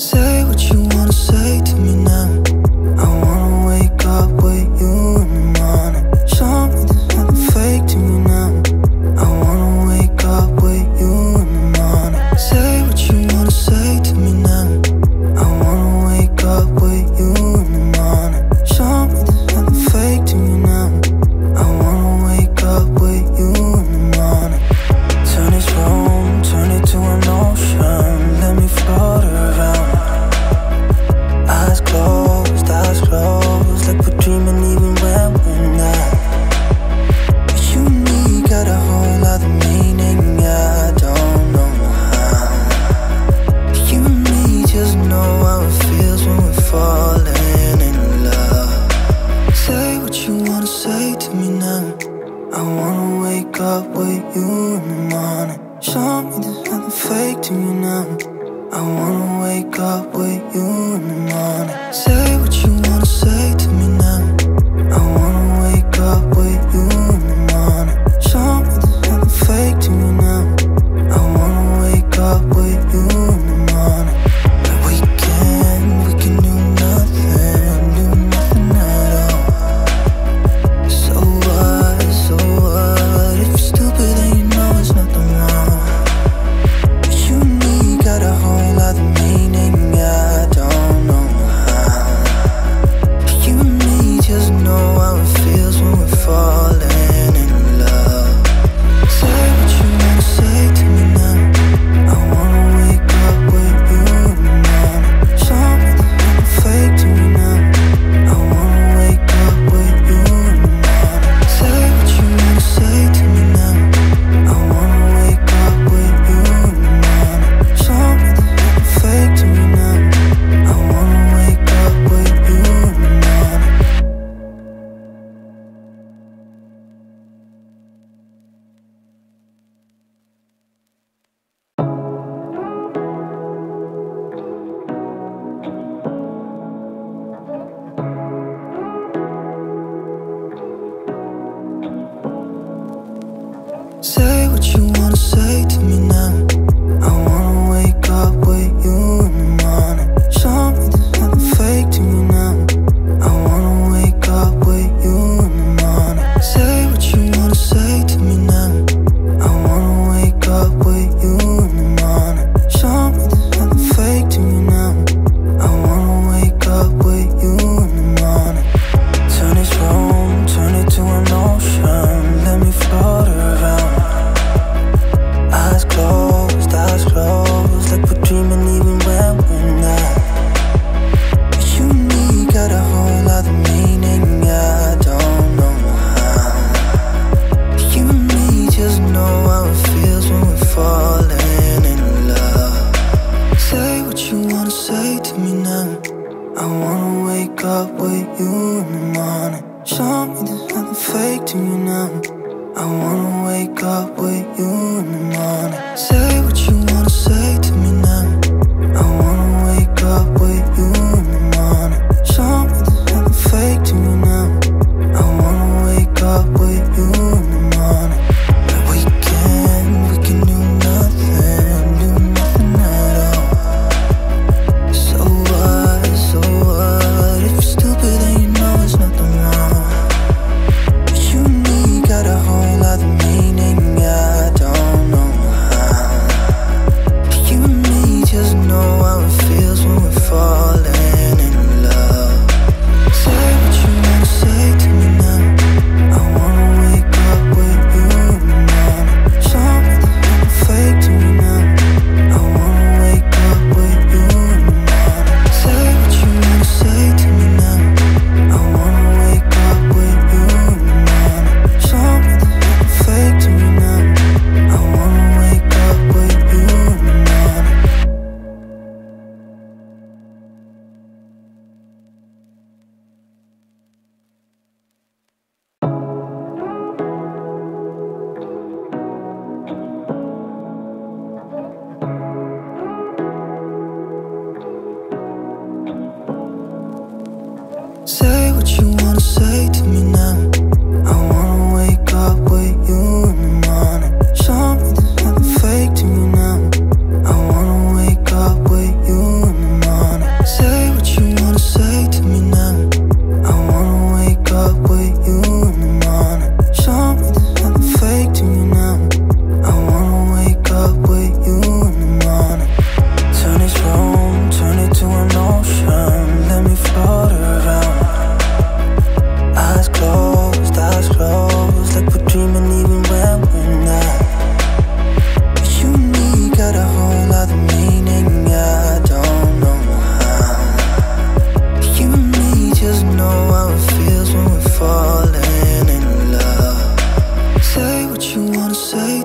Say what you wanna say to me now. I wanna wake up with you in the morning. Show me there's nothing fake to me now. I wanna wake up with you in the morning. Say what you wanna say to me now. I wanna wake up with you in the morning. Show me there's nothing fake to me now. I wanna wake up with you in the morning. Turn this room, turn it to an ocean. Let me float around. Eyes closed, like we're dreaming even when we're not. You and me got a whole other meaning, I don't know how. You and me just know how it feels when we're falling in love. Say what you wanna say to me now. I wanna wake up with you in the morning. Show me there's nothing fake to me now. I wanna wake up with you in the morning. Say what you wanna say to me now. I wanna wake up with you in the morning. Show me there's nothing fake to me now. I wanna wake up with you in the morning. Like we can do nothing at all. So what, if you're stupid then you know it's nothing wrong. You and me got a whole other meaning, I don't know how. You and me just know how it feels when we're falling in love. Say what you wanna say to me now. I wanna wake up with you in the morning. Show me there's nothing fake to me now. I wanna wake up with you in the morning. Say what you wanna say to me now. I wanna wake up with you in the morning. Show me there's nothing fake to me now. I wanna wake up with you in the morning. Say what you wanna say to me now. I wanna wake up with you in the morning. Show me there's nothing fake to me now. I wanna wake up with you in the morning. Say what you wanna say to me now. I wanna wake up with you in the morning. Show me there's nothing fake to me now. I wanna wake up with you in the morning. Turn this room, turn it to an ocean. Let me float around. Eyes closed, like we're dreaming even when we're not. You and me got a whole other meaning, I don't know how. You and me just know how it feels when we're falling in love. Say what you wanna say to me now. I wanna wake up with you in the morning. Show me there's nothing fake to me now. I wanna wake up with you in the morning. Say what you wanna say to me now. I wanna wake up with you in the morning. Show me there's nothing fake to me now. I wanna wake up with you in the morning. Like we can do nothing at all. So what, if you're stupid then you know it's nothing wrong. You and me got a whole other meaning, I don't know how.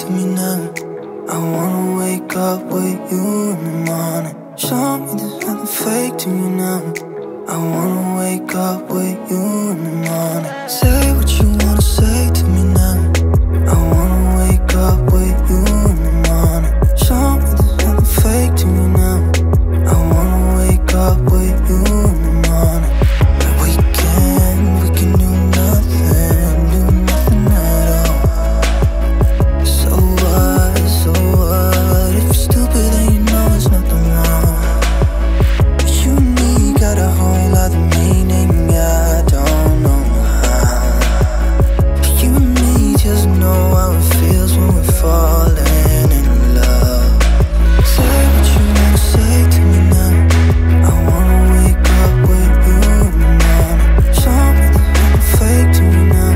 to me now? I wanna wake up with you in the morning. Show me there's nothing fake to me now. I wanna wake up with you in the morning. Say what you wanna say to me now. I wanna wake up with you in the morning. Show me there's nothing fake to me now. I wanna wake up with you in the morning. We can do nothing at all. So what, if you're stupid then you know there's nothing wrong. You and me got a whole other meaning, I don't know how. You and me just know how it feels when we're falling in love. Say what you wanna say to me now. I wanna wake up with you in the morning. Show me there's nothing fake to me now.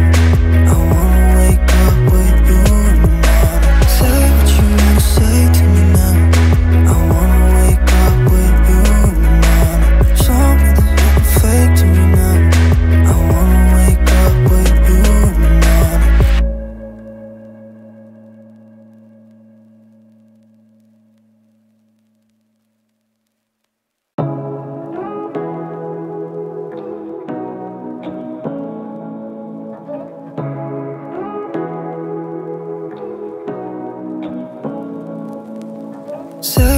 I wanna wake up with you in the morning. Say what you wanna say to me now. I wanna wake up with you in the morning. Show me there's nothing fake to me now. I wanna wake up with you in the morning. Say